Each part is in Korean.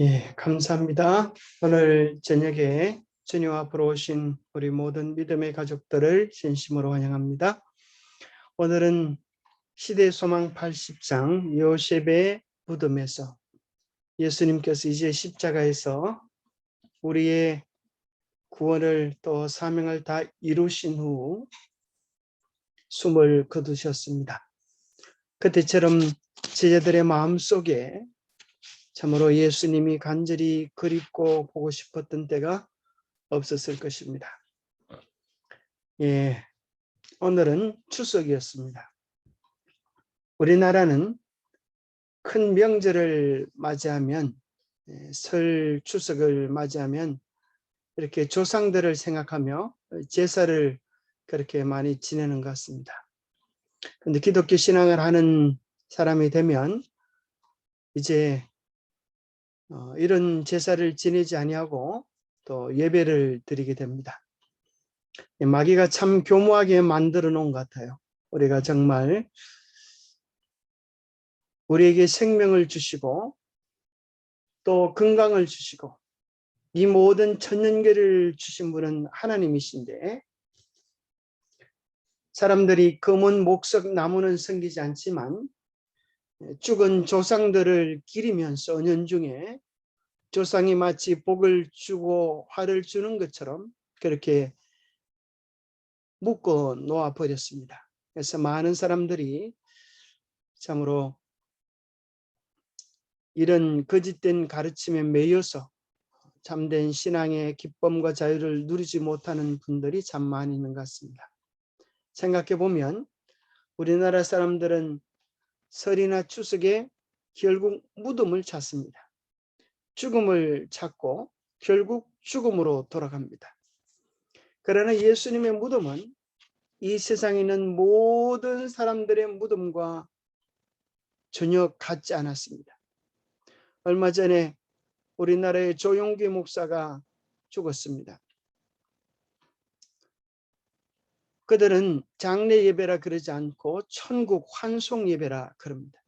예, 감사합니다. 오늘 저녁에 주님 앞으로 오신 우리 모든 믿음의 가족들을 진심으로 환영합니다. 오늘은 시대소망 80장 요셉의 무덤에서 예수님께서 이제 십자가에서 우리의 구원을 또 사명을 다 이루신 후 숨을 거두셨습니다. 그때처럼 제자들의 마음속에 참으로 예수님이 간절히 그립고 보고 싶었던 때가 없었을 것입니다. 예, 오늘은 추석이었습니다. 우리나라는 큰 명절을 맞이하면 설 추석을 맞이하면 이렇게 조상들을 생각하며 제사를 그렇게 많이 지내는 것 같습니다. 그런데 기독교 신앙을 하는 사람이 되면 이제 이런 제사를 지내지 아니하고 또 예배를 드리게 됩니다. 마귀가 참 교묘하게 만들어 놓은 것 같아요. 우리가 정말 우리에게 생명을 주시고 또 건강을 주시고 이 모든 천년계를 주신 분은 하나님이신데 사람들이 금은 목석 나무는 섬기지 않지만 죽은 조상들을 기리면서 은연중에 조상이 마치 복을 주고 화를 주는 것처럼 그렇게 묶어 놓아 버렸습니다. 그래서 많은 사람들이 참으로 이런 거짓된 가르침에 매여서 참된 신앙의 기쁨과 자유를 누리지 못하는 분들이 참 많이 있는 것 같습니다. 생각해 보면 우리나라 사람들은 설이나 추석에 결국 무덤을 찾습니다. 죽음을 찾고 결국 죽음으로 돌아갑니다. 그러나 예수님의 무덤은 이 세상에 있는 모든 사람들의 무덤과 전혀 같지 않았습니다. 얼마 전에 우리나라의 조용기 목사가 죽었습니다. 그들은 장례 예배라 그러지 않고 천국 환송 예배라 그럽니다.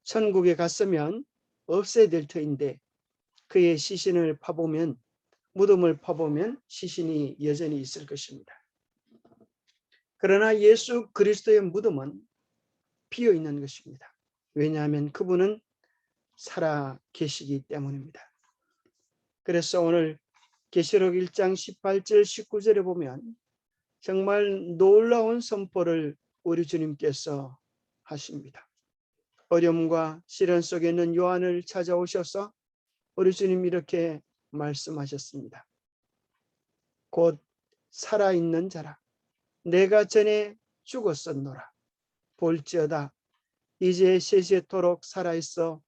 천국에 갔으면 없애야 될 터인데 그의 시신을 파보면 무덤을 파보면 시신이 여전히 있을 것입니다. 그러나 예수 그리스도의 무덤은 비어 있는 것입니다. 왜냐하면 그분은 살아 계시기 때문입니다. 그래서 오늘 계시록 1장 18절 19절에 보면 정말 놀라운 선포를 우리 주님께서 하십니다. 어려움과 시련 속에 있는 요한을 찾아오셔서 우리 주님 이렇게 말씀하셨습니다. 곧 살아있는 자라 내가 전에 죽었었노라. 볼지어다 이제 세세토록 살아있어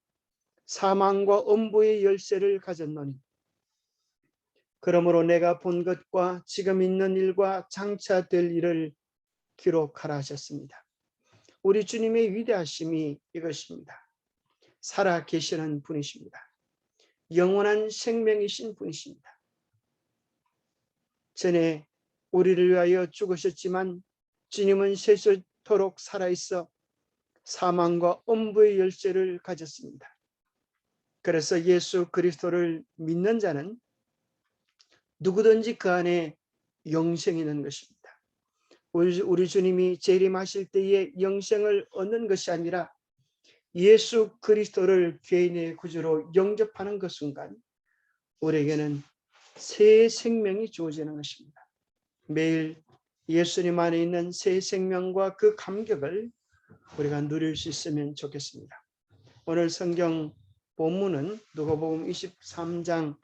사망과 엄부의 열쇠를 가졌노니 그러므로 내가 본 것과 지금 있는 일과 장차 될 일을 기록하라 하셨습니다. 우리 주님의 위대하심이 이것입니다. 살아 계시는 분이십니다. 영원한 생명이신 분이십니다. 전에 우리를 위하여 죽으셨지만 주님은 세세토록 살아있어 사망과 엄부의 열쇠를 가졌습니다. 그래서 예수 그리스도를 믿는 자는 누구든지 그 안에 영생이 있는 것입니다. 우리 주님이 재림하실 때에 영생을 얻는 것이 아니라 예수 그리스도를 개인의 구주로 영접하는 그 순간 우리에게는 새 생명이 주어지는 것입니다. 매일 예수님 안에 있는 새 생명과 그 감격을 우리가 누릴 수 있으면 좋겠습니다. 오늘 성경 본문은 누가복음 23장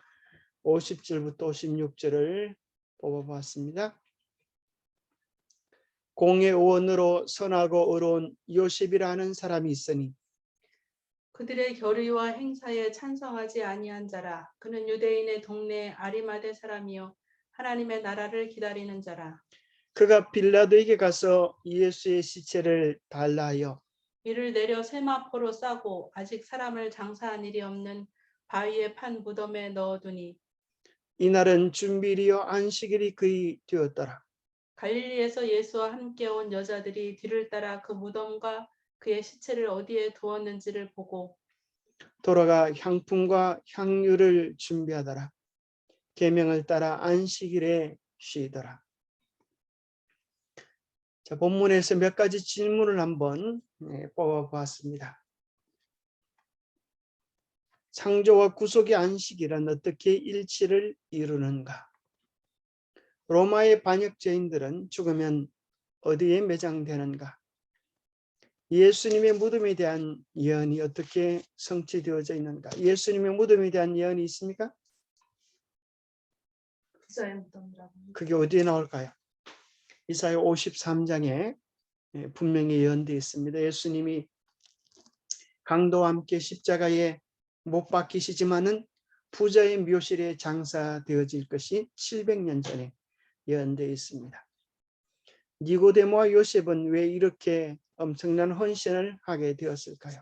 50절부터 56절을 뽑아봤습니다. 공의 의원으로 선하고 의로운 요셉이라는 사람이 있으니 그들의 결의와 행사에 찬성하지 아니한 자라. 그는 유대인의 동네 아리마대 사람이요 하나님의 나라를 기다리는 자라. 그가 빌라도에게 가서 예수의 시체를 달라 하여 이를 내려 세마포로 싸고 아직 사람을 장사한 일이 없는 바위에 판 무덤에 넣어두니 이날은 준비일이요 안식일이 그이 되었더라. 갈릴리에서 예수와 함께 온 여자들이 뒤를 따라 그 무덤과 그의 시체를 어디에 두었는지를 보고 돌아가 향품과 향유를 준비하더라. 계명을 따라 안식일에 쉬더라. 자, 본문에서 몇 가지 질문을 한번 뽑아보았습니다. 창조와 구속의 안식일은 어떻게 일치를 이루는가? 로마의 반역죄인들은 죽으면 어디에 매장되는가? 예수님의 무덤에 대한 예언이 어떻게 성취되어져 있는가? 예수님의 무덤에 대한 예언이 있습니까? 그게 어디에 나올까요? 이사야 53장에 분명히 예언되어 있습니다. 예수님이 강도와 함께 십자가에 못 박히시지만은 부자의 묘실에 장사되어질 것이 700년 전에 예언되어 있습니다. 니고데모와 요셉은 왜 이렇게 엄청난 헌신을 하게 되었을까요?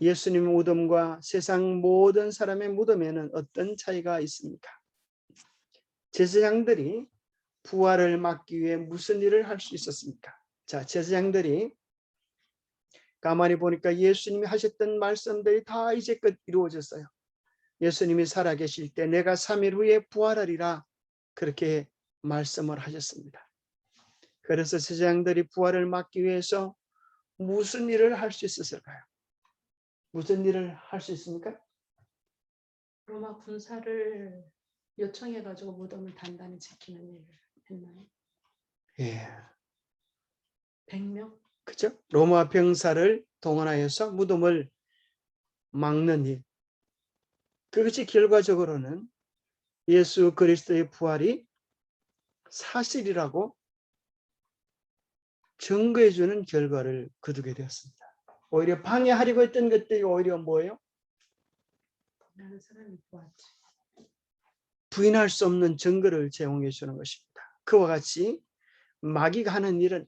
예수님의 무덤과 세상 모든 사람의 무덤에는 어떤 차이가 있습니까? 제사장들이 부활을 막기 위해 무슨 일을 할 수 있었습니까? 자, 제사장들이 가만히 보니까 예수님이 하셨던 말씀들이 다 이제껏 이루어졌어요. 예수님이 살아계실 때 내가 3일 후에 부활하리라 그렇게 말씀을 하셨습니다. 그래서 제사장들이 부활을 막기 위해서 무슨 일을 할 수 있었을까요? 무슨 일을 할 수 있습니까? 로마 군사를 요청해가지고 무덤을 단단히 지키는 일을 했나요? 예, 100명? 그죠? 로마 병사를 동원하여서 무덤을 막는 일. 그것이 결과적으로는 예수 그리스도의 부활이 사실이라고 증거해주는 결과를 거두게 되었습니다. 오히려 방해하려고 했던 것들이 오히려 뭐예요? 나는 사람이 보았지. 부인할 수 없는 증거를 제공해 주는 것입니다. 그와 같이 마귀가 하는 일은,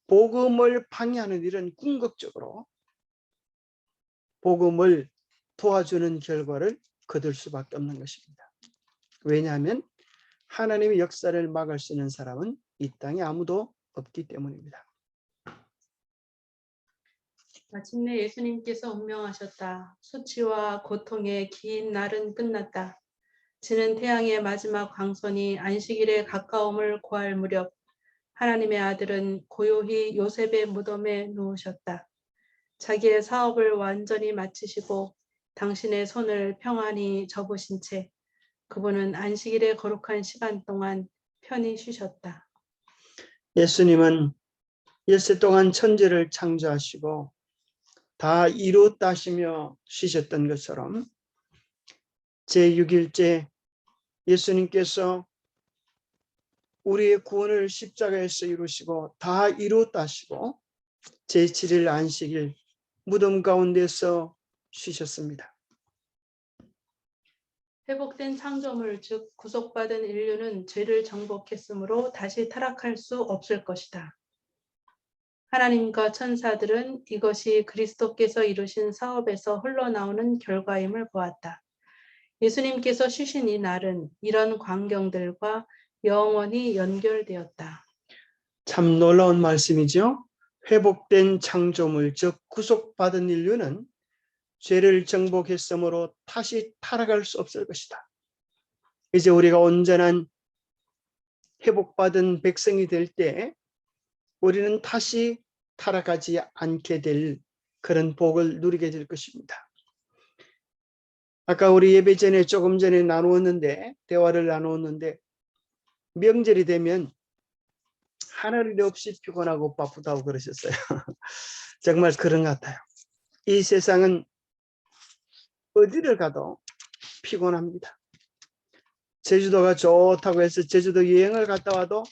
복음을 방해하는 일은 궁극적으로 복음을 도와주는 결과를 거둘 수밖에 없는 것입니다. 왜냐하면 하나님의 역사를 막을 수 있는 사람은 이 땅에 아무도 없기 때문입니다. 마침내 예수님께서 운명하셨다. 수치와 고통의 긴 날은 끝났다. 지는 태양의 마지막 광선이 안식일에 가까움을 고할 무렵 하나님의 아들은 고요히 요셉의 무덤에 누우셨다. 자기의 사업을 완전히 마치시고 당신의 손을 평안히 접으신 채 그분은 안식일의 거룩한 시간 동안 편히 쉬셨다. 예수님은 엿새 동안 천지를 창조하시고 다 이루었다 하시며 쉬셨던 것처럼 제6일째 예수님께서 우리의 구원을 십자가에서 이루시고 다 이루었다 하시고 제7일 안식일 무덤 가운데서 쉬셨습니다. 회복된 창조물 즉 구속받은 인류는 죄를 정복했으므로 다시 타락할 수 없을 것이다. 하나님과 천사들은 이것이 그리스도께서 이루신 사업에서 흘러나오는 결과임을 보았다. 예수님께서 쉬신 이 날은 이런 광경들과 영원히 연결되었다. 참 놀라운 말씀이죠. 회복된 창조물 즉 구속받은 인류는 죄를 정복했으므로 다시 타락할 수 없을 것이다. 이제 우리가 온전한 회복받은 백성이 될 때 우리는 다시 타락하지 않게 될 그런 복을 누리게 될 것입니다. 아까 우리 예배 전에 조금 전에 대화를 나누었는데 명절이 되면 하늘 일 없이 피곤하고 바쁘다고 그러셨어요. 정말 그런 것 같아요. 이 세상은 어디를 가도 피곤합니다. 제주도가 좋다고 해서 제주도 여행을 갔다 와도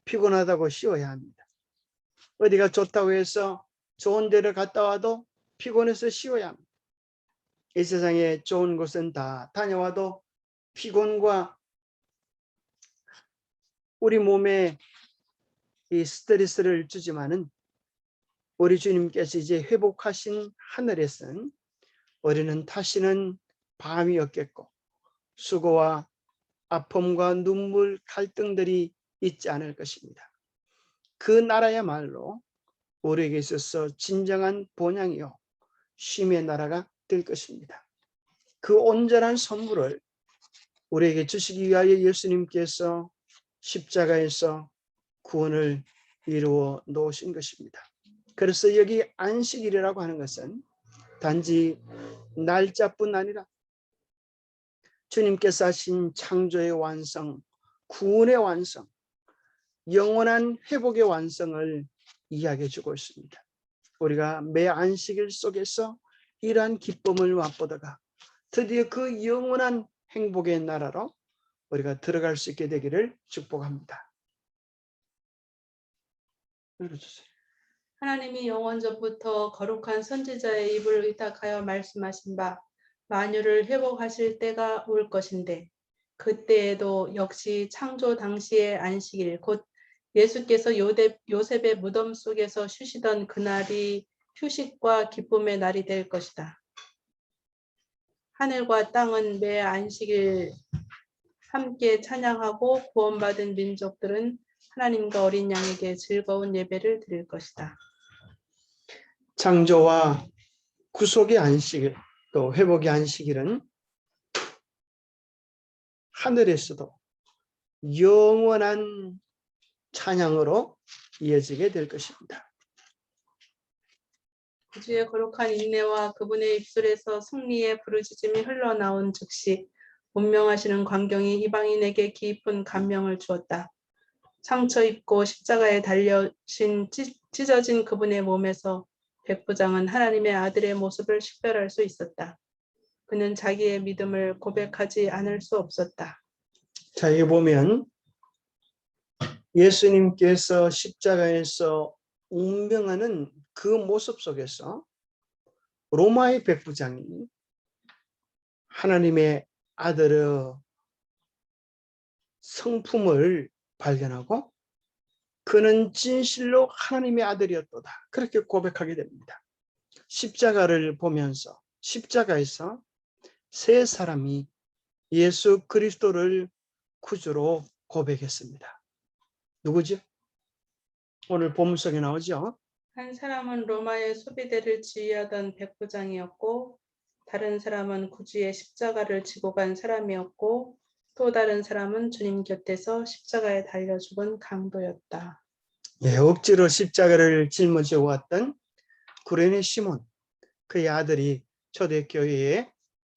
피곤하다고 쉬어야 합니다. 어디가 좋다고 해서 좋은 데를 갔다 와도 피곤해서 쉬어야 합니다. 이 세상에 좋은 곳은 다 다녀와도 피곤과 우리 몸에 이 스트레스를 주지만은 우리 주님께서 이제 회복하신 하늘에서는 우리는 다시는 밤이 없겠고 수고와 아픔과 눈물, 갈등들이 있지 않을 것입니다. 그 나라야말로 우리에게 있어서 진정한 본향이요 쉼의 나라가 될 것입니다. 그 온전한 선물을 우리에게 주시기 위하여 예수님께서 십자가에서 구원을 이루어 놓으신 것입니다. 그래서 여기 안식일이라고 하는 것은 단지 날짜뿐 아니라 주님께서 하신 창조의 완성, 구원의 완성, 영원한 회복의 완성을 이야기해 주고 있습니다. 우리가 매 안식일 속에서 이러한 기쁨을 맛보다가 드디어 그 영원한 행복의 나라로 우리가 들어갈 수 있게 되기를 축복합니다. 읽어주세요. 하나님이 영원전부터 거룩한 선지자의 입을 의탁하여 말씀하신 바 만유를 회복하실 때가 올 것인데 그때에도 역시 창조 당시의 안식일 곧 예수께서 요셉의 무덤 속에서 쉬시던 그날이 휴식과 기쁨의 날이 될 것이다. 하늘과 땅은 매 안식일 함께 찬양하고 구원받은 민족들은 하나님과 어린 양에게 즐거운 예배를 드릴 것이다. 창조와 구속의 안식일, 또 회복의 안식일은 하늘에서도 영원한 찬양으로 이어지게 될 것입니다. 구주의 거룩한 인내와 그분의 입술에서 승리의 부르짖음이 흘러나온 즉시 운명하시는 광경이 이방인에게 깊은 감명을 주었다. 상처 입고 십자가에 달려신 찢어진 그분의 몸에서 백부장은 하나님의 아들의 모습을 식별할 수 있었다. 그는 자기의 믿음을 고백하지 않을 수 없었다. 자, 여기 보면 예수님께서 십자가에서 운명하는 그 모습 속에서 로마의 백부장이 하나님의 아들의 성품을 발견하고 그는 진실로 하나님의 아들이었도다. 그렇게 고백하게 됩니다. 십자가를 보면서 십자가에서 세 사람이 예수 그리스도를 구주로 고백했습니다. 누구죠? 오늘 본문 속에 나오죠. 한 사람은 로마의 소비대를 지휘하던 백부장이었고 다른 사람은 구주의 십자가를 지고 간 사람이었고 또 다른 사람은 주님 곁에서 십자가에 달려 죽은 강도였다. 예, 억지로 십자가를 짊어져 왔던 구레네 시몬, 그의 아들이 초대교회에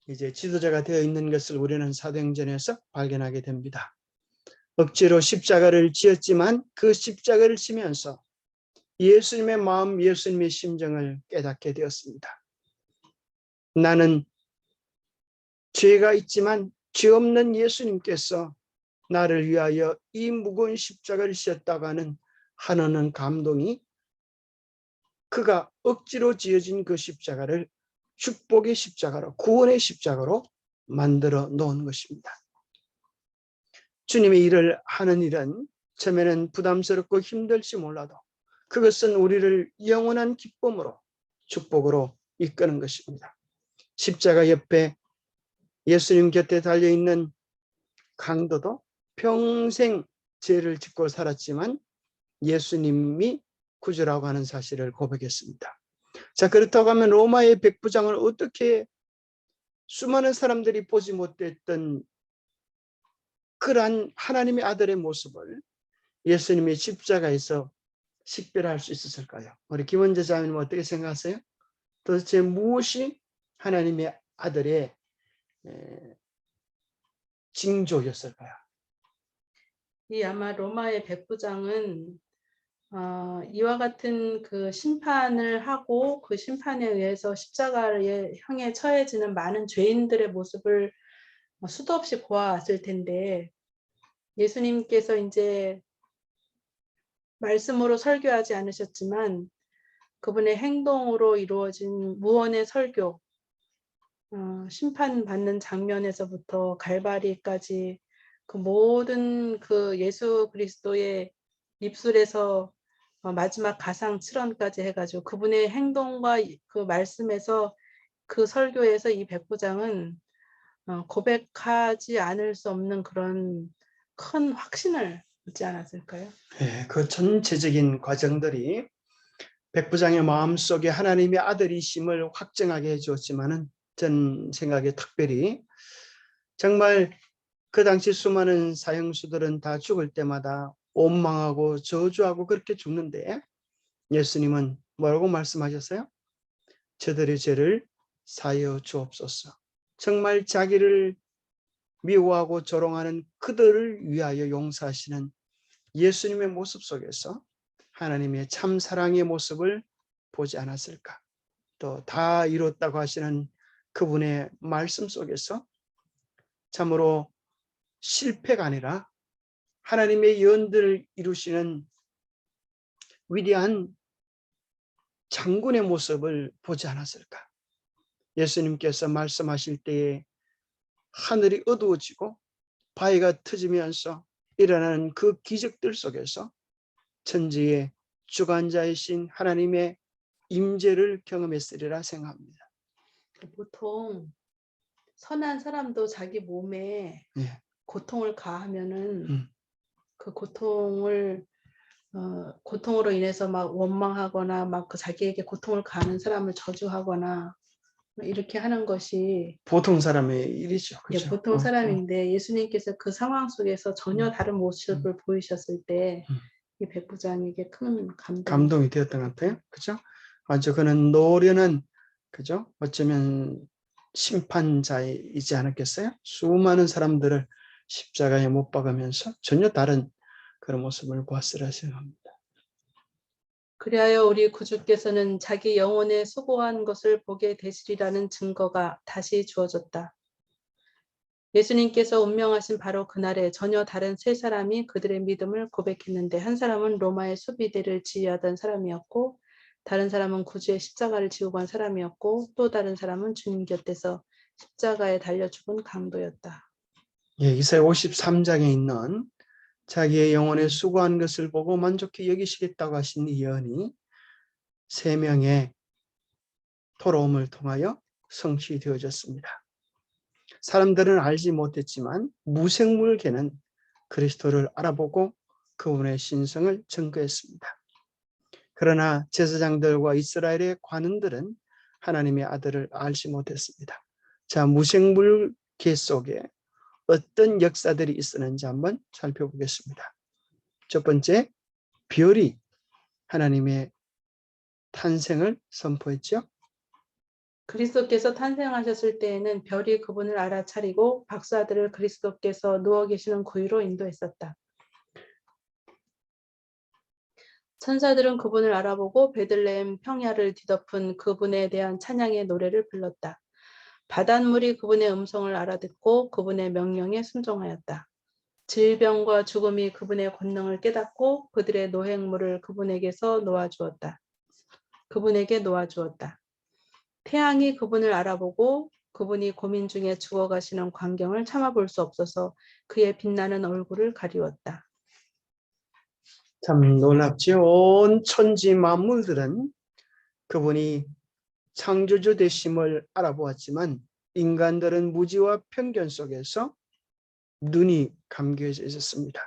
이제 지도자가 되어 있는 것을 우리는 사도행전에서 발견하게 됩니다. 억지로 십자가를 지었지만 그 십자가를 지면서 예수님의 마음, 예수님의 심정을 깨닫게 되었습니다. 나는 죄가 있지만 죄 없는 예수님께서 나를 위하여 이 무거운 십자가를 지었다고 하는 한없는 감동이 그가 억지로 지어진 그 십자가를 축복의 십자가로, 구원의 십자가로 만들어 놓은 것입니다. 주님의 일을 하는 일은 처음에는 부담스럽고 힘들지 몰라도 그것은 우리를 영원한 기쁨으로, 축복으로 이끄는 것입니다. 십자가 옆에 예수님 곁에 달려있는 강도도 평생 죄를 짓고 살았지만 예수님이 구주라고 하는 사실을 고백했습니다. 자, 그렇다고 하면 로마의 백부장을 어떻게 수많은 사람들이 보지 못했던 그러한 하나님의 아들의 모습을 예수님의 십자가에서 식별할 수 있었을까요? 우리 김원재 자매님 어떻게 생각하세요? 도대체 무엇이 하나님의 아들의 징조였을까요? 이 아마 로마의 백부장은 이와 같은 그 심판을 하고 그 심판에 의해서 십자가에 향해 처해지는 많은 죄인들의 모습을 수도 없이 보아왔을 텐데 예수님께서 이제 말씀으로 설교하지 않으셨지만 그분의 행동으로 이루어진 무언의 설교, 심판받는 장면에서부터 갈바리까지 그 모든 그 예수 그리스도의 입술에서 마지막 가상 7원까지 해가지고 그분의 행동과 그 말씀에서 그 설교에서 이 백부장은 고백하지 않을 수 없는 그런 큰 확신을 얻지 않았을까요? 그 전체적인 과정들이 백부장의 마음속에 하나님의 아들이심을 확증하게 해주었지만은 전 생각에 특별히 정말 그 당시 수많은 사형수들은 다 죽을 때마다 원망하고 저주하고 그렇게 죽는데 예수님은 뭐라고 말씀하셨어요? 저들의 죄를 사하여 주옵소서. 정말 자기를 미워하고 조롱하는 그들을 위하여 용서하시는 예수님의 모습 속에서 하나님의 참 사랑의 모습을 보지 않았을까? 또 다 이뤘다고 하시는 그분의 말씀 속에서 참으로 실패가 아니라 하나님의 예언들을 이루시는 위대한 장군의 모습을 보지 않았을까? 예수님께서 말씀하실 때에 하늘이 어두워지고 바위가 터지면서 일어나는 그 기적들 속에서 천지의 주관자이신 하나님의 임재를 경험했으리라 생각합니다. 보통 선한 사람도 자기 몸에 예. 고통을 가하면은 음. 그 고통으로 인해서 막 원망하거나 막 그 자기에게 고통을 가하는 사람을 저주하거나 이렇게 하는 것이 보통 사람의 일이죠. 예, 그렇죠? 보통 사람인데 예수님께서 그 상황 속에서 전혀 다른 모습을 보이셨을 때 이 백부장에게 큰 감동이 되었던 것 같아요. 그죠? 아주 그는 노련한, 그죠? 어쩌면 심판자이지 않았겠어요? 수많은 사람들을 십자가에 못 박으면서 전혀 다른 그런 모습을 보았으라 생각합니다. 그리하여 우리 구주께서는 자기 영혼에 수고한 것을 보게 되시리라는 증거가 다시 주어졌다. 예수님께서 운명하신 바로 그날에 전혀 다른 세 사람이 그들의 믿음을 고백했는데 한 사람은 로마의 수비대를 지휘하던 사람이었고 다른 사람은 구주의 십자가를 지고 간 사람이었고 또 다른 사람은 주님 곁에서 십자가에 달려 죽은 강도였다. 예, 이사야 53장에 있는 자기의 영혼에 수고한 것을 보고 만족히 여기시겠다고 하신 이 예언이 세 명의 돌아옴을 통하여 성취되어졌습니다. 사람들은 알지 못했지만 무생물계는 그리스도를 알아보고 그분의 신성을 증거했습니다. 그러나 제사장들과 이스라엘의 관원들은 하나님의 아들을 알지 못했습니다. 자, 무생물계 속에 어떤 역사들이 있었는지 한번 살펴보겠습니다. 첫 번째, 별이 하나님의 탄생을 선포했죠. 그리스도께서 탄생하셨을 때에는 별이 그분을 알아차리고 박사들을 그리스도께서 누워 계시는 구유로 인도했었다. 천사들은 그분을 알아보고 베들레헴 평야를 뒤덮은 그분에 대한 찬양의 노래를 불렀다. 바닷물이 그분의 음성을 알아듣고 그분의 명령에 순종하였다. 질병과 죽음이 그분의 권능을 깨닫고 그들의 노획물을 그분에게 놓아주었다. 태양이 그분을 알아보고 그분이 고민 중에 죽어가시는 광경을 참아볼 수 없어서 그의 빛나는 얼굴을 가리웠다. 참 놀랍죠. 온 천지 만물들은 그분이 창조주 되심을 알아보았지만 인간들은 무지와 편견 속에서 눈이 감겨져 있었습니다.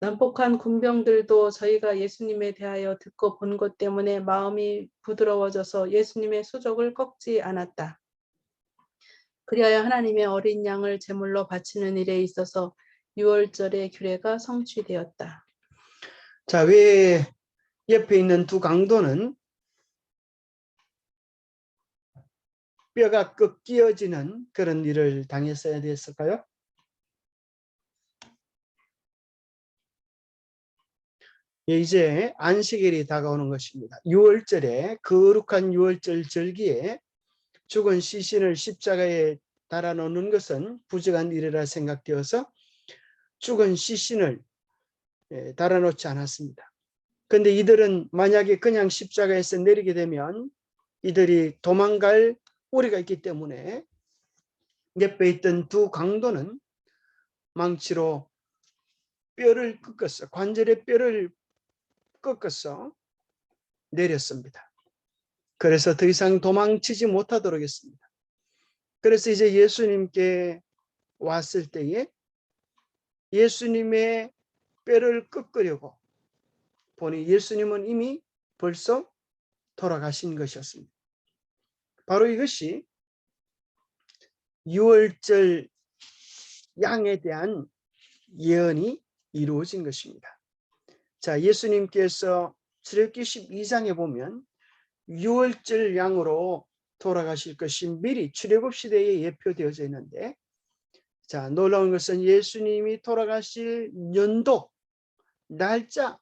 난폭한 군병들도 저희가 예수님에 대하여 듣고 본 것 때문에 마음이 부드러워져서 예수님의 수족을 꺾지 않았다. 그리하여 하나님의 어린 양을 제물로 바치는 일에 있어서 유월절의 규례가 성취되었다. 자, 왜 옆에 있는 두 강도는 뼈가 꺾여지는 그런 일을 당했어야 됐을까요? 이제 안식일이 다가오는 것입니다. 6월절에 거룩한 6월절 절기에 죽은 시신을 십자가에 달아놓는 것은 부정한 일이라 생각되어서 죽은 시신을 달아놓지 않았습니다. 그런데 이들은 만약에 그냥 십자가에서 내리게 되면 이들이 도망갈 우리가 있기 때문에 옆에 있던 두 강도는 망치로 뼈를 꺾었어. 관절의 뼈를 꺾어서 내렸습니다. 그래서 더 이상 도망치지 못하도록 했습니다. 그래서 이제 예수님께 왔을 때에 예수님의 뼈를 꺾으려고 보니 예수님은 이미 벌써 돌아가신 것이었습니다. 바로 이것이 유월절 양에 대한 예언이 이루어진 것입니다. 자, 예수님께서 출애굽기 12장에 보면 유월절 양으로 돌아가실 것이 미리 출애굽 시대에 예표되어져 있는데, 자, 놀라운 것은 예수님이 돌아가실 연도, 날짜,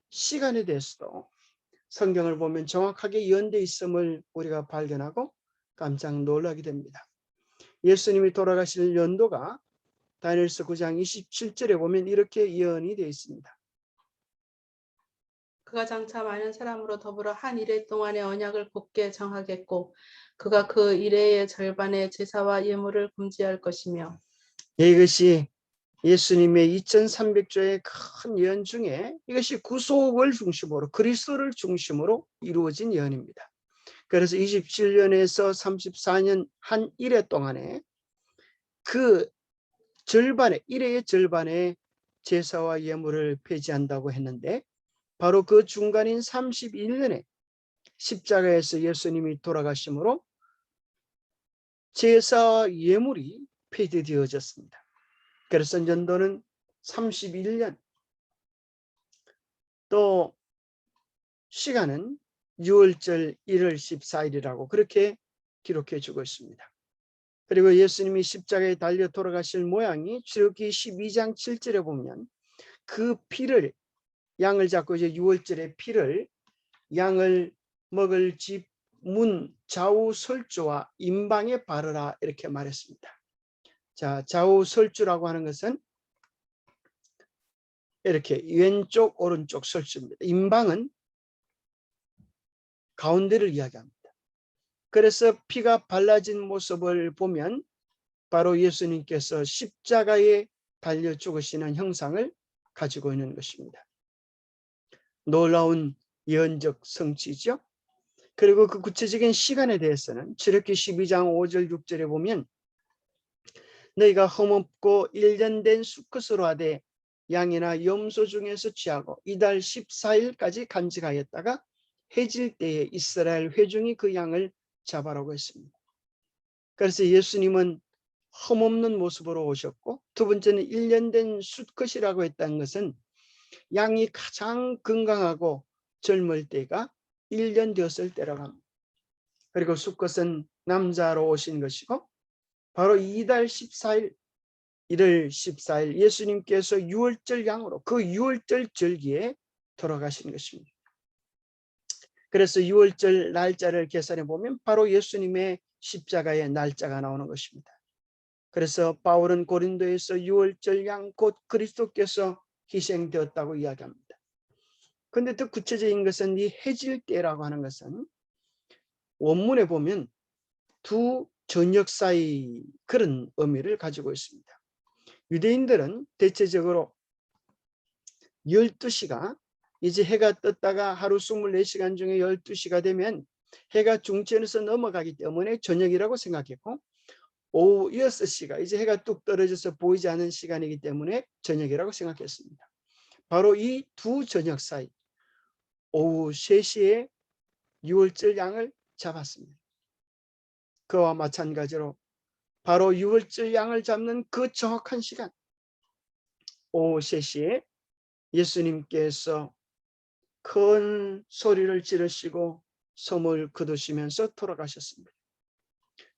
시간에 대해서도 성경을 보면 정확하게 예언되어 있음을 우리가 발견하고 깜짝 놀라게 됩니다. 예수님이 돌아가실 연도가 다니엘서 9장 27절에 보면 이렇게 예언이 되어 있습니다. 그가 장차 많은 사람으로 더불어 한 이래 동안의 언약을 굳게 정하겠고 그가 그 이래의 절반의 제사와 예물을 금지할 것이며. 이것이 예수님의 2300조의 큰 예언 중에 이것이 구속을 중심으로, 그리스도를 중심으로 이루어진 예언입니다. 그래서 27년에서 34년 한 이래 동안에 그 절반의, 이래의 절반의 제사와 예물을 폐지한다고 했는데, 바로 그 중간인 31년에 십자가에서 예수님이 돌아가심으로 제사와 예물이 폐지되어졌습니다. 그래서 연도는 31년, 또 시간은 6월절 1월 14일이라고 그렇게 기록해 주고 있습니다. 그리고 예수님이 십자가에 달려 돌아가실 모양이 출애굽기 12장 7절에 보면 그 피를, 양을 잡고 이제 6월절의 피를 양을 먹을 집 문 좌우 설주와 임방에 바르라 이렇게 말했습니다. 자, 좌우 설주라고 하는 것은 이렇게 왼쪽 오른쪽 설주입니다. 임방은 가운데를 이야기합니다. 그래서 피가 발라진 모습을 보면 바로 예수님께서 십자가에 달려 죽으시는 형상을 가지고 있는 것입니다. 놀라운 예언적 성취죠. 그리고 그 구체적인 시간에 대해서는 출애굽기 12장 5절 6절에 보면 너희가 험없고 1년 된 수컷으로 하되 양이나 염소 중에서 취하고 이달 14일까지 간직하였다가 해질 때에 이스라엘 회중이 그 양을 잡아라고 했습니다. 그래서 예수님은 험없는 모습으로 오셨고, 두 번째는 1년 된 수컷이라고 했다는 것은 양이 가장 건강하고 젊을 때가 1년 되었을 때라고 합니다. 그리고 수컷은 남자로 오신 것이고, 바로 이달 14일 1월 14일 예수님께서 6월절 양으로 그 6월절 절기에 돌아가신 것입니다. 그래서 6월절 날짜를 계산해 보면 바로 예수님의 십자가의 날짜가 나오는 것입니다. 그래서 바울은 고린도에서 6월절 양 곧 그리스도께서 희생되었다고 이야기합니다. 그런데 더 구체적인 것은 이 해질 때라고 하는 것은 원문에 보면 두 저녁 사이 그런 의미를 가지고 있습니다. 유대인들은 대체적으로 12시가 이제 해가 떴다가 하루 24시간 중에 12시가 되면 해가 중천에서 넘어가기 때문에 저녁이라고 생각했고, 오후 6시가 이제 해가 뚝 떨어져서 보이지 않는 시간이기 때문에 저녁이라고 생각했습니다. 바로 이 두 저녁 사이 오후 3시에 6월절 양을 잡았습니다. 그와 마찬가지로 바로 6월절 양을 잡는 그 정확한 시간 오후 3시에 예수님께서 큰 소리를 지르시고 숨을 거두시면서 돌아가셨습니다.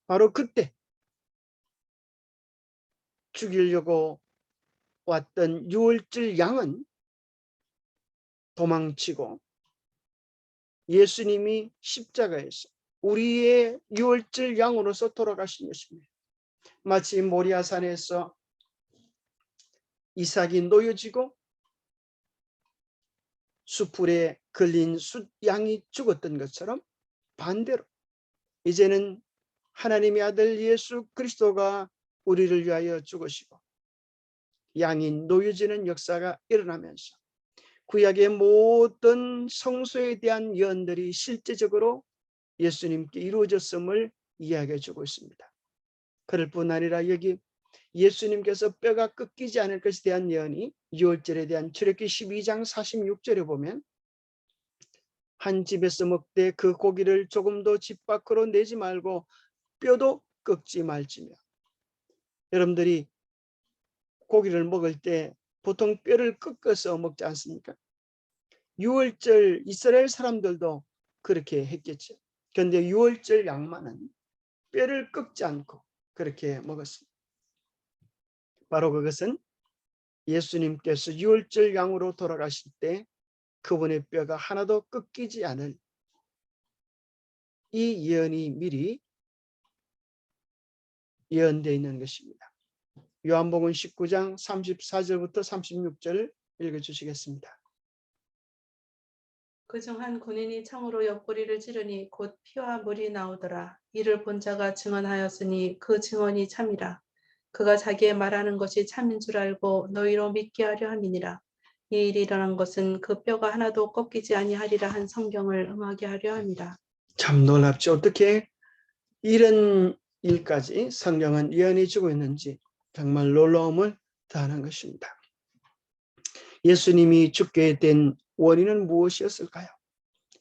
바로 그때 죽이려고 왔던 6월절 양은 도망치고 예수님이 십자가에서 우리의 6월절 양으로서 돌아가신 것입니다. 마치 모리아산에서 이삭이 놓여지고 숯불에 걸린 숫양이 죽었던 것처럼 반대로 이제는 하나님의 아들 예수 그리스도가 우리를 위하여 죽으시고 양이 놓여지는 역사가 일어나면서 구약의 모든 성소에 대한 예언들이 실제적으로 예수님께 이루어졌음을 이야기해 주고 있습니다. 그럴 뿐 아니라 여기 예수님께서 뼈가 꺾이지 않을 것에 대한 예언이 6월절에 대한 출애굽기 12장 46절에 보면 한 집에서 먹되 그 고기를 조금도 집 밖으로 내지 말고 뼈도 꺾지 말지며. 여러분들이 고기를 먹을 때 보통 뼈를 꺾어서 먹지 않습니까? 유월절 이스라엘 사람들도 그렇게 했겠죠. 그런데 유월절 양만은 뼈를 꺾지 않고 그렇게 먹었습니다. 바로 그것은 예수님께서 유월절 양으로 돌아가실 때 그분의 뼈가 하나도 꺾이지 않을 이 예언이 미리 예언되어 있는 것입니다. 요한복음 19장 34절부터 36절을 읽어주시겠습니다. 그중 한 군인이 창으로 옆구리를 찌르니 곧 피와 물이 나오더라. 이를 본 자가 증언하였으니 그 증언이 참이라. 그가 자기의 말하는 것이 참인 줄 알고 너희로 믿게 하려 함이니라. 이 일이 일어난 것은 그 뼈가 하나도 꺾이지 아니하리라 한 성경을 응하게 하려 함이라. 참 놀랍죠. 어떻게 이런 일까지 성경은 예언해 주고 있는지 정말 놀라움을 더하는 것입니다. 예수님이 죽게 된 원인은 무엇이었을까요?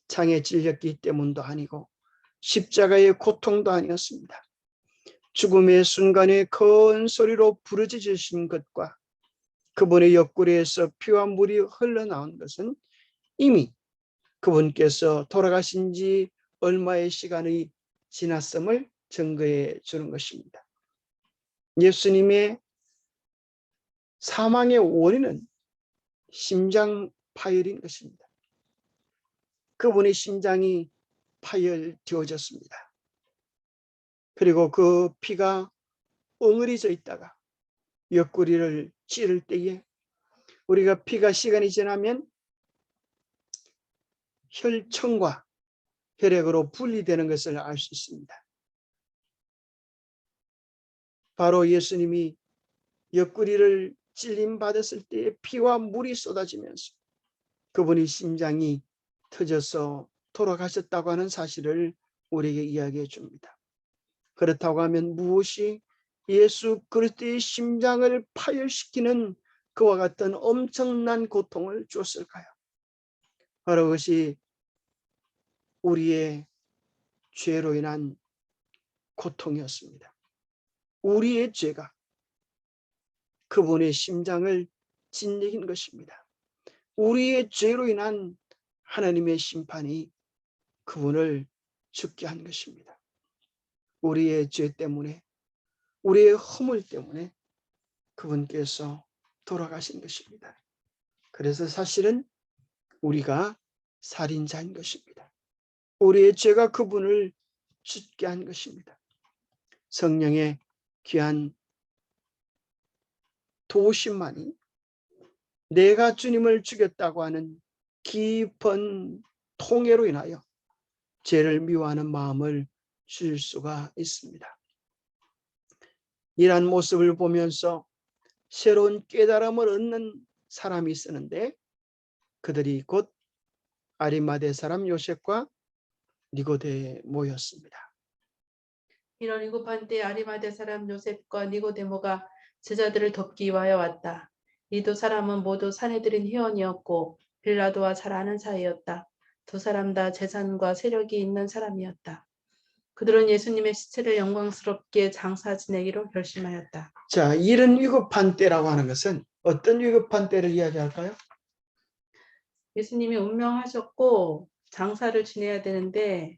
창에 찔렸기 때문도 아니고 십자가의 고통도 아니었습니다. 죽음의 순간에 큰 소리로 부르짖으신 것과 그분의 옆구리에서 피와 물이 흘러나온 것은 이미 그분께서 돌아가신 지 얼마의 시간이 지났음을 증거해 주는 것입니다. 예수님의 사망의 원인은 심장 파열인 것입니다. 그분의 심장이 파열되어졌습니다. 그리고 그 피가 엉을이져 있다가 옆구리를 찌를 때에 우리가 피가 시간이 지나면 혈청과 혈액으로 분리되는 것을 알 수 있습니다. 바로 예수님이 옆구리를 찔림 받았을 때에 피와 물이 쏟아지면서 그분의 심장이 터져서 돌아가셨다고 하는 사실을 우리에게 이야기해 줍니다. 그렇다고 하면 무엇이 예수 그리스도의 심장을 파열시키는 그와 같은 엄청난 고통을 줬을까요? 바로 그것이 우리의 죄로 인한 고통이었습니다. 우리의 죄가 그분의 심장을 짓이긴 것입니다. 우리의 죄로 인한 하나님의 심판이 그분을 죽게 한 것입니다. 우리의 죄 때문에, 우리의 허물 때문에 그분께서 돌아가신 것입니다. 그래서 사실은 우리가 살인자인 것입니다. 우리의 죄가 그분을 죽게 한 것입니다. 성령의 귀한 도우심만이 내가 주님을 죽였다고 하는 깊은 통회로 인하여 죄를 미워하는 마음을 줄 수가 있습니다. 이러한 모습을 보면서 새로운 깨달음을 얻는 사람이 있었는데 그들이 곧 아리마대 사람 요셉과 니고데모였습니다. 이런 위급한 때 아리마대 사람 요셉과 니고데모가 제자들을 돕기 위하여 왔다. 이 두 사람은 모두 사내들인 회원이었고 빌라도와 잘 아는 사이였다. 두 사람 다 재산과 세력이 있는 사람이었다. 그들은 예수님의 시체를 영광스럽게 장사 지내기로 결심하였다. 자, 이런 위급한 때라고 하는 것은 어떤 위급한 때를 이야기할까요? 예수님이 운명하셨고 장사를 지내야 되는데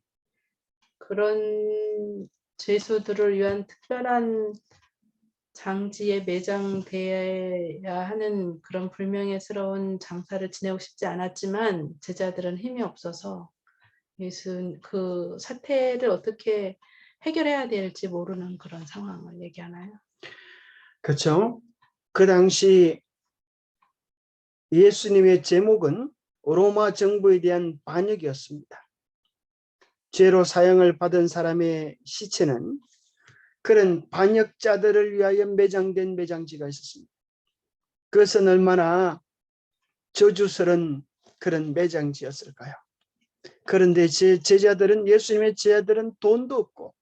그런 죄수들을 위한 특별한 장지에 매장되어야 하는 그런 불명예스러운 장사를 지내고 싶지 않았지만 제자들은 힘이 없어서 예수 그 사태를 어떻게 해결해야 될지 모르는 그런 상황을 얘기하나요? 그렇죠? 그 당시 예수님의 제목은 로마 정부에 대한 반역이었습니다. 죄로 사형을 받은 사람의 시체는 그런 반역자들을 위하여 매장된 매장지가 있었습니다. 그것은 얼마나 저주스러운 그런 매장지였을까요? 그런데 제자들은 예수님의 제자들은 돈도 없고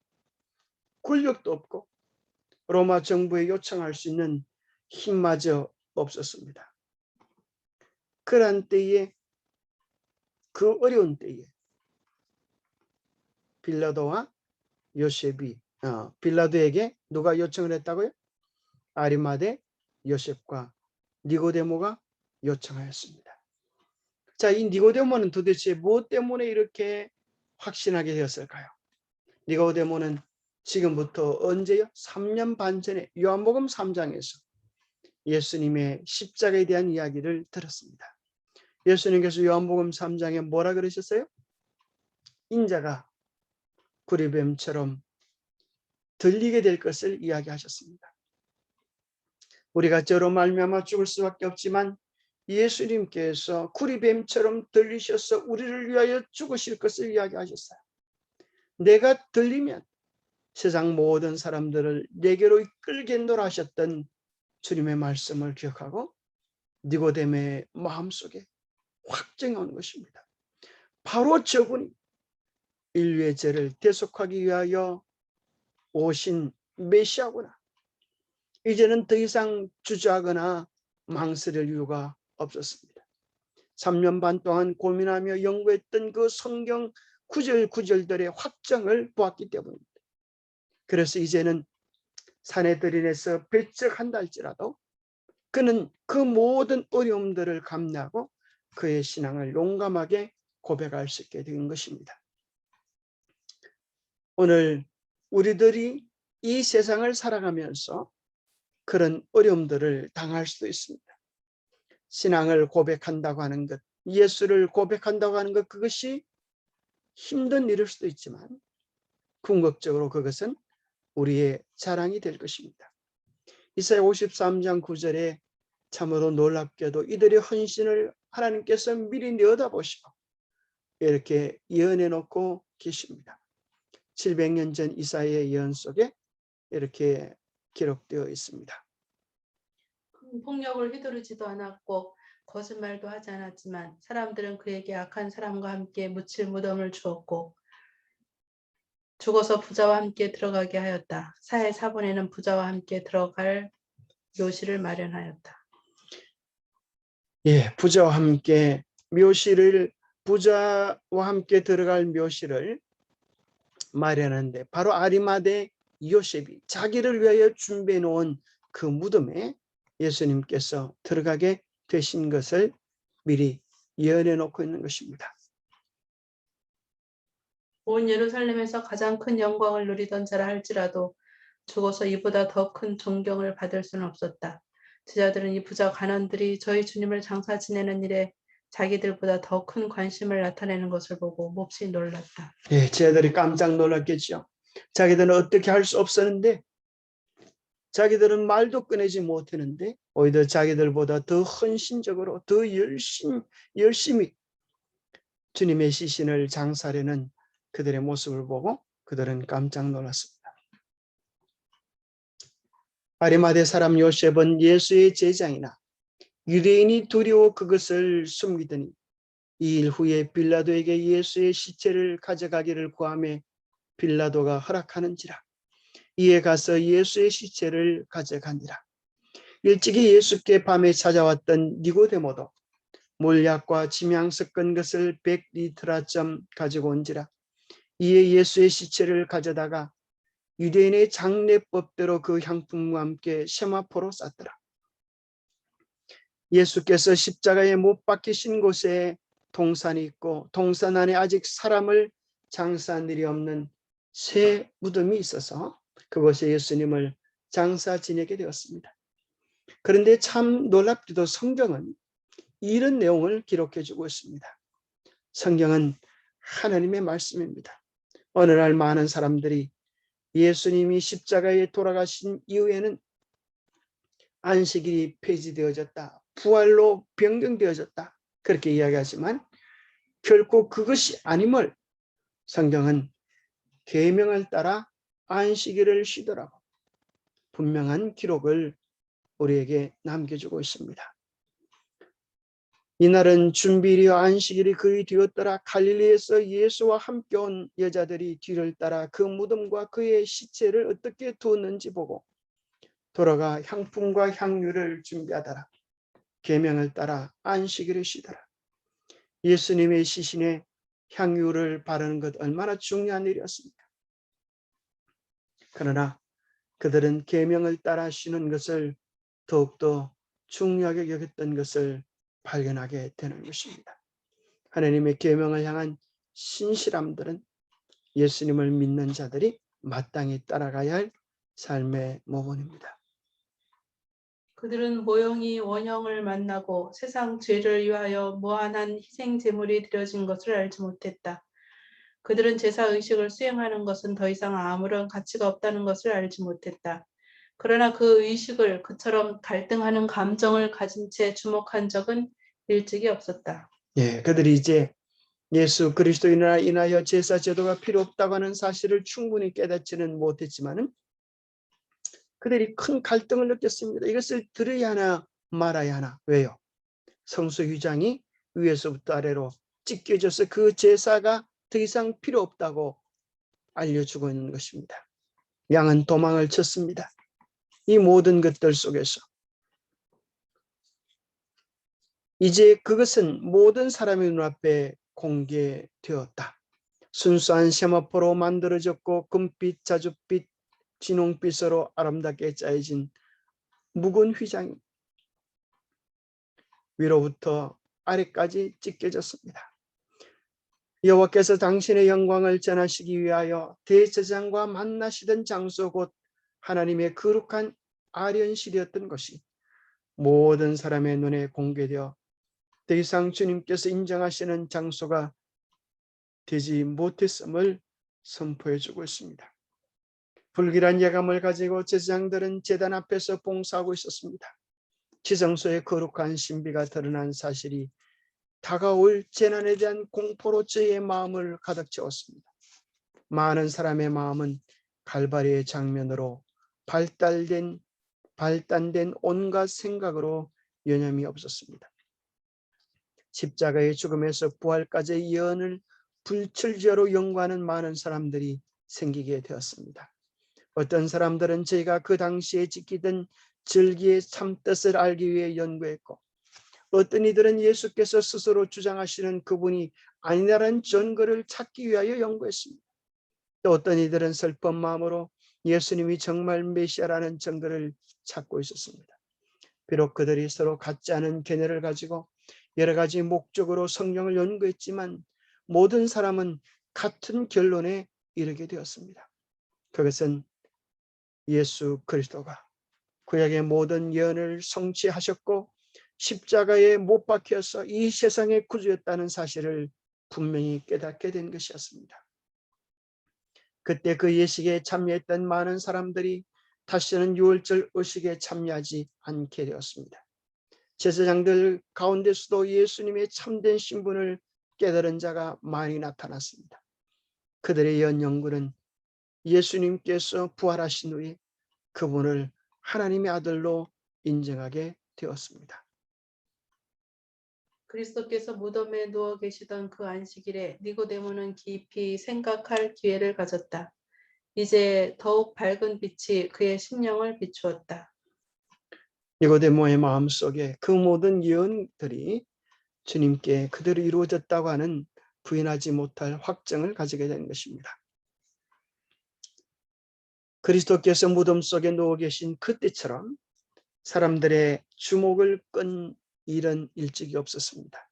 권력도 없고 로마 정부에 요청할 수 있는 힘마저 없었습니다. 그런 때에 그 어려운 때에 빌라도와 요셉이 빌라도에게 누가 요청을 했다고요? 아리마대 요셉과 니고데모가 요청하였습니다. 자, 이 니고데모는 도대체 무엇 때문에 이렇게 확신하게 되었을까요? 니고데모는 지금부터 언제요? 3년 반 전에 요한복음 3장에서 예수님의 십자가에 대한 이야기를 들었습니다. 예수님께서 요한복음 3장에 뭐라 그러셨어요? 인자가 구리뱀처럼 들리게 될 것을 이야기하셨습니다. 우리가 저로 말미암아 죽을 수밖에 없지만 예수님께서 구리뱀처럼 들리셔서 우리를 위하여 죽으실 것을 이야기하셨어요. 내가 들리면 세상 모든 사람들을 내게로 이끌겠노라 하셨던 주님의 말씀을 기억하고 니고데모의 마음속에 확증이 온 것입니다. 바로 저분이 인류의 죄를 대속하기 위하여 오신 메시아구나. 이제는 더 이상 주저하거나 망설일 이유가 없었습니다. 3년 반 동안 고민하며 연구했던 그 성경 구절구절들의 확정을 보았기 때문입니다. 그래서 이제는 산에 들인해서 배척한다 할지라도 그는 그 모든 어려움들을 감내하고 그의 신앙을 용감하게 고백할 수 있게 된 것입니다. 오늘 우리들이 이 세상을 살아가면서 그런 어려움들을 당할 수도 있습니다. 신앙을 고백한다고 하는 것, 예수를 고백한다고 하는 것, 그것이 힘든 일일 수도 있지만 궁극적으로 그것은 우리의 자랑이 될 것입니다. 이사야 53장 9절에 참으로 놀랍게도 이들의 헌신을 하나님께서 미리 내어다보시고 이렇게 예언해 놓고 계십니다. 700년 전 이사야의 예언 속에 이렇게 기록되어 있습니다. 폭력을 휘두르지도 않았고 거짓말도 하지 않았지만 사람들은 그에게 악한 사람과 함께 묻힐 무덤을 주었고 죽어서 부자와 함께 들어가게 하였다. 사해 사본에는 부자와 함께 들어갈 묘실을 마련하였다. 예, 부자와 함께 부자와 함께 들어갈 묘실을 마련하는데 바로 아리마대 요셉이 자기를 위하여 준비해 놓은 그 무덤에 예수님께서 들어가게 되신 것을 미리 예언해 놓고 있는 것입니다. 온 예루살렘에서 가장 큰 영광을 누리던 자라 할지라도 죽어서 이보다 더 큰 존경을 받을 수는 없었다. 제자들은 이 부자 관원들이 저희 주님을 장사 지내는 일에 자기들보다 더 큰 관심을 나타내는 것을 보고 몹시 놀랐다. 예, 제자들이 깜짝 놀랐겠죠. 자기들은 어떻게 할 수 없었는데 자기들은 말도 꺼내지 못했는데 오히려 자기들보다 더 헌신적으로 더 열심히 주님의 시신을 장사하려는 그들의 모습을 보고 그들은 깜짝 놀랐습니다. 아리마대 사람 요셉은 예수의 제자이나 유대인이 두려워 그것을 숨기더니 2일 후에 빌라도에게 예수의 시체를 가져가기를 구하며 빌라도가 허락하는지라. 이에 가서 예수의 시체를 가져가니라. 일찍이 예수께 밤에 찾아왔던 니고데모도 몰약과 지명 섞은 것을 100리트라쯤 가지고 온지라. 이에 예수의 시체를 가져다가 유대인의 장례법대로 그 향품과 함께 세마포로 쌌더라. 예수께서 십자가에 못 박히신 곳에 동산이 있고 동산 안에 아직 사람을 장사한 일이 없는 새 무덤이 있어서 그곳에 예수님을 장사 지내게 되었습니다. 그런데 참 놀랍게도 성경은 이런 내용을 기록해 주고 있습니다. 성경은 하나님의 말씀입니다. 어느 날 많은 사람들이 예수님이 십자가에 돌아가신 이후에는 안식일이 폐지되어졌다. 부활로 변경되어졌다. 그렇게 이야기하지만 결코 그것이 아님을 성경은 계명을 따라 안식일을 쉬더라고 분명한 기록을 우리에게 남겨주고 있습니다. 이날은 준비일이요 안식일이 거의 되었더라. 갈릴리에서 예수와 함께 온 여자들이 뒤를 따라 그 무덤과 그의 시체를 어떻게 두었는지 보고 돌아가 향품과 향유를 준비하더라. 계명을 따라 안식일을 쉬더라. 예수님의 시신에 향유를 바르는 것 얼마나 중요한 일이었습니까? 그러나 그들은 계명을 따라 쉬는 것을 더욱더 중요하게 여겼던 것을 발견하게 되는 것입니다. 하나님의 계명을 향한 신실함들은 예수님을 믿는 자들이 마땅히 따라가야 할 삶의 모범입니다. 그들은 모형이 원형을 만나고 세상 죄를 위하여 무한한 희생 제물이 드려진 것을 알지 못했다. 그들은 제사 의식을 수행하는 것은 더 이상 아무런 가치가 없다는 것을 알지 못했다. 그러나 그 의식을 그처럼 갈등하는 감정을 가진 채 주목한 적은 일찍이 없었다. 예, 그들이 이제 예수 그리스도인으로 인하여 제사 제도가 필요 없다고 하는 사실을 충분히 깨닫지는 못했지만은 그들이 큰 갈등을 느꼈습니다. 이것을 들어야 하나 말아야 하나. 왜요? 성소휘장이 위에서부터 아래로 찢겨져서 그 제사가 더 이상 필요 없다고 알려주고 있는 것입니다. 양은 도망을 쳤습니다. 이 모든 것들 속에서 이제 그것은 모든 사람의 눈앞에 공개되었다. 순수한 세마포로 만들어졌고 금빛, 자줏빛, 진홍빛으로 아름답게 짜여진 묵은 휘장이 위로부터 아래까지 찢겨졌습니다. 여호와께서 당신의 영광을 전하시기 위하여 대제사장과 만나시던 장소 곧 하나님의 거룩한 아련실이었던 것이 모든 사람의 눈에 공개되어 더 이상 주님께서 인정하시는 장소가 되지 못했음을 선포해 주고 있습니다. 불길한 예감을 가지고 제사장들은 제단 앞에서 봉사하고 있었습니다. 지성소의 거룩한 신비가 드러난 사실이 다가올 재난에 대한 공포로 저희의 마음을 가득 채웠습니다. 많은 사람의 마음은 갈바리의 장면으로 발단된 온갖 생각으로 여념이 없었습니다. 십자가의 죽음에서 부활까지의 예언을 불철저로 연구하는 많은 사람들이 생기게 되었습니다. 어떤 사람들은 저희가 그 당시에 지키던 절기의 참뜻을 알기 위해 연구했고, 어떤 이들은 예수께서 스스로 주장하시는 그분이 아니라는 증거를 찾기 위하여 연구했습니다. 또 어떤 이들은 슬픈 마음으로 예수님이 정말 메시아라는 증거를 찾고 있었습니다. 비록 그들이 서로 같지 않은 견해를 가지고 여러 가지 목적으로 성경을 연구했지만 모든 사람은 같은 결론에 이르게 되었습니다. 그것은 예수 그리스도가 구약의 모든 예언을 성취하셨고 십자가에 못 박혀서 이 세상의 구주였다는 사실을 분명히 깨닫게 된 것이었습니다. 그때 그 예식에 참여했던 많은 사람들이 다시는 유월절 의식에 참여하지 않게 되었습니다. 제사장들 가운데서도 예수님의 참된 신분을 깨달은 자가 많이 나타났습니다. 그들의 연연구는 예수님께서 부활하신 후에 그분을 하나님의 아들로 인정하게 되었습니다. 그리스도께서 무덤에 누워 계시던 그 안식일에 니고데모는 깊이 생각할 기회를 가졌다. 이제 더욱 밝은 빛이 그의 심령을 비추었다. 니고데모의 마음속에 그 모든 예언들이 주님께 그대로 이루어졌다고 하는 부인하지 못할 확증을 가지게 된 것입니다. 그리스도께서 무덤 속에 누워 계신 그때처럼 사람들의 주목을 끈 일은 일찍이 없었습니다.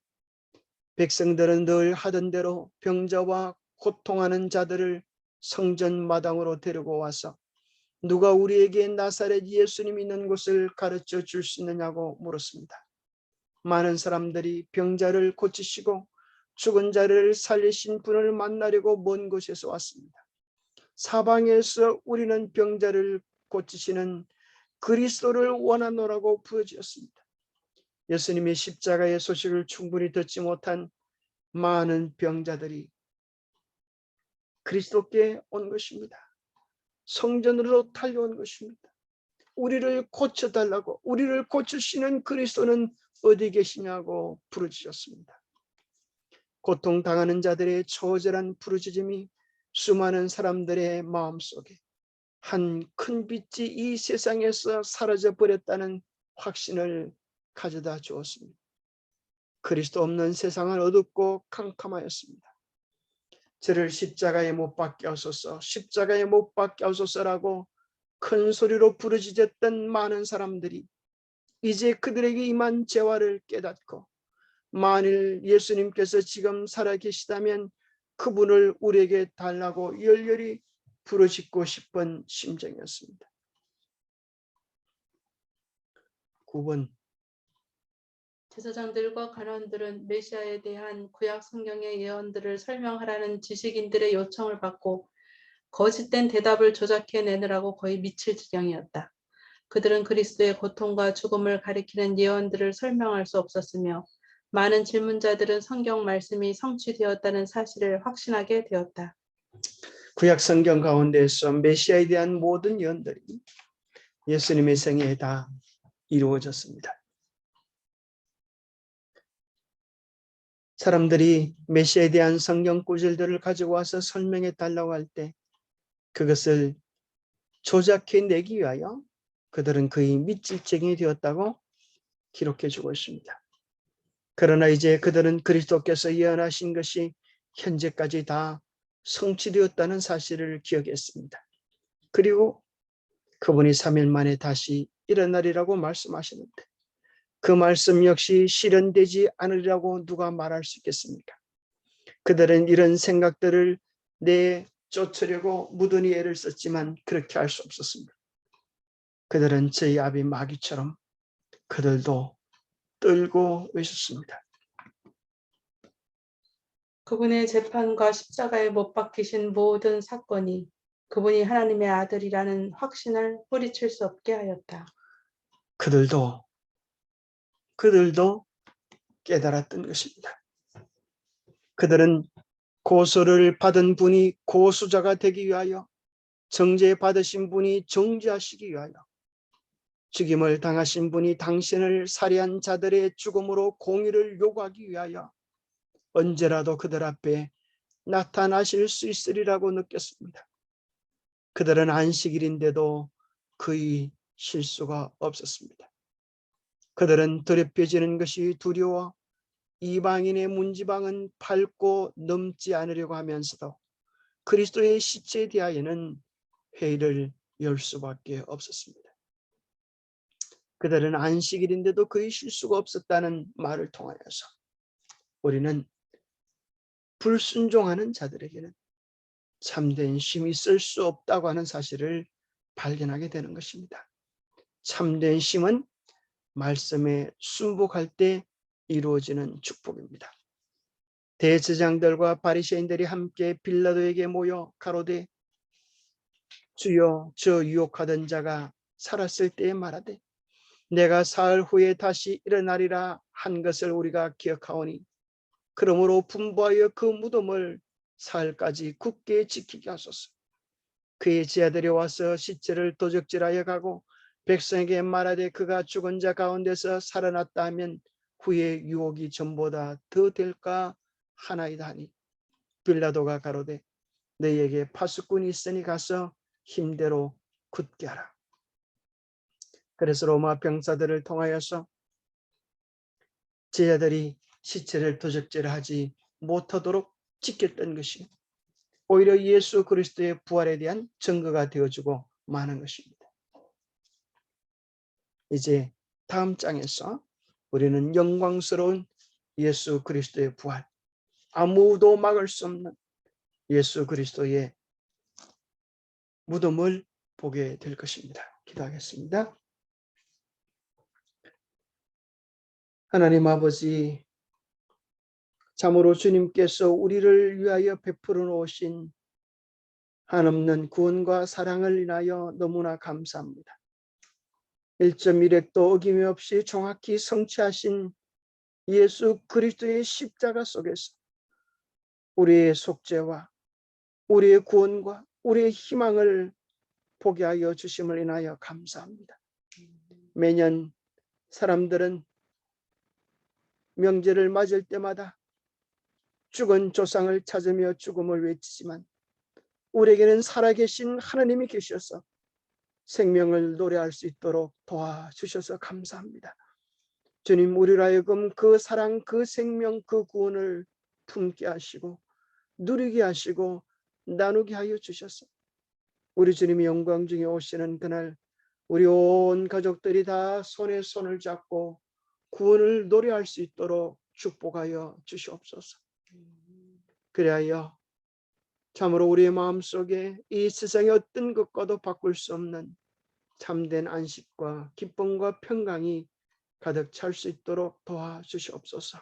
백성들은 늘 하던 대로 병자와 고통하는 자들을 성전 마당으로 데리고 와서 누가 우리에게 나사렛 예수님 있는 곳을 가르쳐 줄 수 있느냐고 물었습니다. 많은 사람들이 병자를 고치시고 죽은 자를 살리신 분을 만나려고 먼 곳에서 왔습니다. 사방에서 우리는 병자를 고치시는 그리스도를 원하노라고 부르짖었습니다. 예수님의 십자가의 소식을 충분히 듣지 못한 많은 병자들이 그리스도께 온 것입니다. 성전으로 달려온 것입니다. 우리를 고쳐달라고, 우리를 고치시는 그리스도는 어디 계시냐고 부르짖었습니다. 고통당하는 자들의 처절한 부르짖음이 수많은 사람들의 마음속에 한 큰 빛이 이 세상에서 사라져 버렸다는 확신을 가져다 주었습니다. 그리스도 없는 세상은 어둡고 캄캄하였습니다. 저를 십자가에 못 박게 하소서, 십자가에 못 박게 하소서라고 큰 소리로 부르짖었던 많은 사람들이 이제 그들에게 임한 재화를 깨닫고, 만일 예수님께서 지금 살아계시다면 그분을 우리에게 달라고 열렬히 부르짖고 싶은 심정이었습니다. 9번. 제사장들과 관원들은 메시아에 대한 구약 성경의 예언들을 설명하라는 지식인들의 요청을 받고 거짓된 대답을 조작해 내느라고 거의 미칠 지경이었다. 그들은 그리스도의 고통과 죽음을 가리키는 예언들을 설명할 수 없었으며 많은 질문자들은 성경 말씀이 성취되었다는 사실을 확신하게 되었다. 구약 성경 가운데서 메시아에 대한 모든 예언들이 예수님의 생애에 다 이루어졌습니다. 사람들이 메시아에 대한 성경 구절들을 가지고 와서 설명해 달라고 할 때 그것을 조작해 내기 위하여 그들은 거의 밑질쟁이 되었다고 기록해 주고 있습니다. 그러나 이제 그들은 그리스도께서 예언하신 것이 현재까지 다 성취되었다는 사실을 기억했습니다. 그리고 그분이 3일 만에 다시 일어나리라고 말씀하시는데 그 말씀 역시 실현되지 않으리라고 누가 말할 수 있겠습니까? 그들은 이런 생각들을 내쫓으려고 무던히 애를 썼지만 그렇게 할 수 없었습니다. 그들은 저희 아비 마귀처럼 그들도 떨고 있었습니다. 그분의 재판과 십자가에 못 박히신 모든 사건이 그분이 하나님의 아들이라는 확신을 뿌리칠 수 없게 하였다. 그들도 깨달았던 것입니다. 그들은 고소를 받은 분이 고소자가 되기 위하여, 정죄받으신 분이 정죄하시기 위하여, 죽임을 당하신 분이 당신을 살해한 자들의 죽음으로 공의를 요구하기 위하여 언제라도 그들 앞에 나타나실 수 있으리라고 느꼈습니다. 그들은 안식일인데도 거의 쉴 수가 없었습니다. 그들은 더럽혀지는 것이 두려워 이방인의 문지방은 밟고 넘지 않으려고 하면서도 그리스도의 시체에 대하여는 회의를 열 수밖에 없었습니다. 그들은 안식일인데도 거의 쉴 수가 없었다는 말을 통하여서 우리는 불순종하는 자들에게는 참된 쉼이 있을 수 없다고 하는 사실을 발견하게 되는 것입니다. 참된 쉼은 말씀에 순복할 때 이루어지는 축복입니다. 대제사장들과 바리새인들이 함께 빌라도에게 모여 가로되 주여 저 유혹하던 자가 살았을 때에 말하되 내가 사흘 후에 다시 일어나리라 한 것을 우리가 기억하오니 그러므로 분부하여 그 무덤을 사흘까지 굳게 지키게 하소서. 그의 제자들이 와서 시체를 도적질하여 가고 백성에게 말하되 그가 죽은 자 가운데서 살아났다 하면 후에 유혹이 전보다 더 될까 하나이다 하니 빌라도가 가로되 너희에게 파수꾼이 있으니 가서 힘대로 굳게 하라. 그래서 로마 병사들을 통하여서 제자들이 시체를 도적질하지 못하도록 지켰던 것이 오히려 예수 그리스도의 부활에 대한 증거가 되어주고 마는 것입니다. 이제 다음 장에서 우리는 영광스러운 예수 그리스도의 부활, 아무도 막을 수 없는 예수 그리스도의 무덤을 보게 될 것입니다. 기도하겠습니다. 하나님 아버지, 참으로 주님께서 우리를 위하여 베풀어 놓으신 한없는 구원과 사랑을 인하여 너무나 감사합니다. 1.1획도 어김없이 정확히 성취하신 예수 그리스도의 십자가 속에서 우리의 속죄와 우리의 구원과 우리의 희망을 보게 하여 주심을 인하여 감사합니다. 매년 사람들은 명제를 맞을 때마다 죽은 조상을 찾으며 죽음을 외치지만 우리에게는 살아계신 하나님이 계셔서 생명을 노래할 수 있도록 도와주셔서 감사합니다. 주님, 우리로 하여금 그 사랑, 그 생명, 그 구원을 품게 하시고 누리게 하시고 나누게 하여 주셔서 우리 주님이 영광 중에 오시는 그날 우리 온 가족들이 다 손에 손을 잡고 구원을 노래할 수 있도록 축복하여 주시옵소서. 그리하여 참으로 우리의 마음속에 이 세상의 어떤 것과도 바꿀 수 없는 참된 안식과 기쁨과 평강이 가득 찰 수 있도록 도와주시옵소서.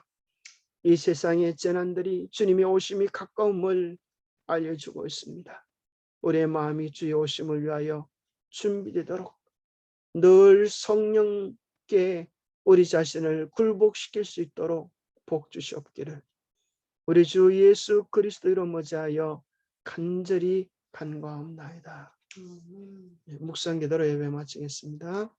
이 세상의 재난들이 주님의 오심이 가까움을 알려주고 있습니다. 우리의 마음이 주의 오심을 위하여 준비되도록 늘 성령께 우리 자신을 굴복시킬 수 있도록 복 주시옵기를 우리 주 예수 그리스도 이름 모자하여 간절히 간구하옵나이다. 묵상 기도로 예배 마치겠습니다.